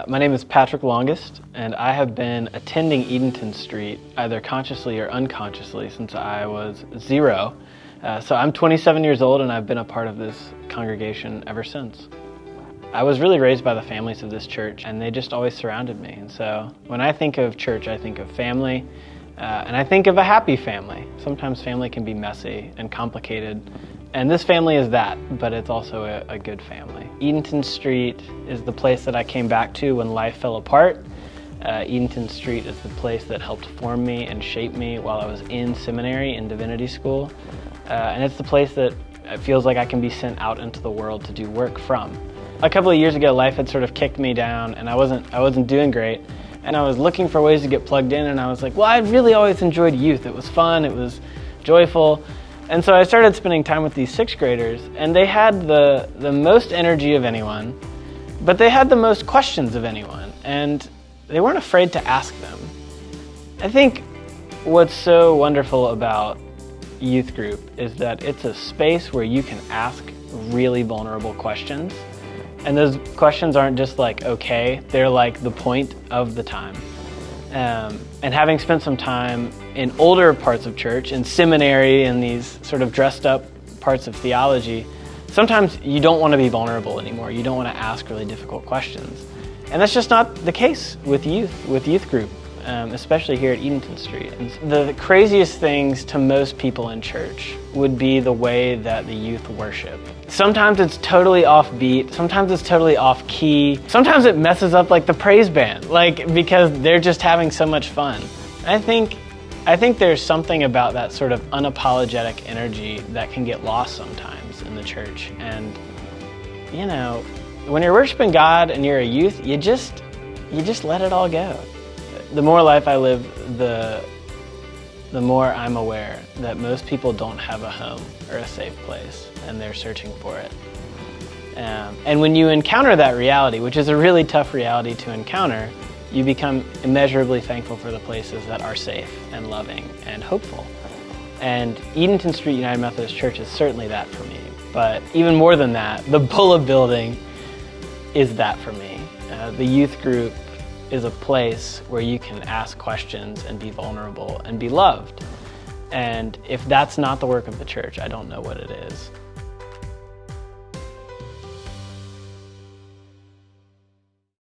My name is Patrick Longest, and I have been attending Edenton Street either consciously or unconsciously since I was 0. So I'm 27 years old, and I've been a part of this congregation ever since. I was really raised by the families of this church, and they just always surrounded me. And so when I think of church, I think of family, and I think of a happy family. Sometimes family can be messy and complicated, and this family is that, but it's also a good family. Edenton Street is the place that I came back to when life fell apart. Edenton Street is the place that helped form me and shape me while I was in seminary in divinity school. And it's the place that it feels like I can be sent out into the world to do work from. A couple of years ago, life had sort of kicked me down, and I wasn't doing great. And I was looking for ways to get plugged in, and I was like, well, I really always enjoyed youth. It was fun, it was joyful. And so I started spending time with these 6th graders, and they had the most energy of anyone, but they had the most questions of anyone, and they weren't afraid to ask them. I think what's so wonderful about youth group is that it's a space where you can ask really vulnerable questions, and those questions aren't just like okay, they're like the point of the time. And having spent some time in older parts of church, in seminary, in these sort of dressed up parts of theology, sometimes you don't want to be vulnerable anymore. You don't want to ask really difficult questions. And that's just not the case with youth group, especially here at Edenton Street. And the craziest things to most people in church would be the way that the youth worship. Sometimes it's totally offbeat, sometimes it's totally off key, sometimes it messes up like the praise band, because they're just having so much fun. I think there's something about that sort of unapologetic energy that can get lost sometimes in the church. And when you're worshiping God and you're a youth, you just let it all go. The more life I live, the more I'm aware that most people don't have a home or a safe place, and they're searching for it. And when you encounter that reality, which is a really tough reality to encounter, you become immeasurably thankful for the places that are safe and loving and hopeful. And Edenton Street United Methodist Church is certainly that for me. But even more than that, the Bulla Building is that for me. The youth group is a place where you can ask questions and be vulnerable and be loved. And if that's not the work of the church, I don't know what it is.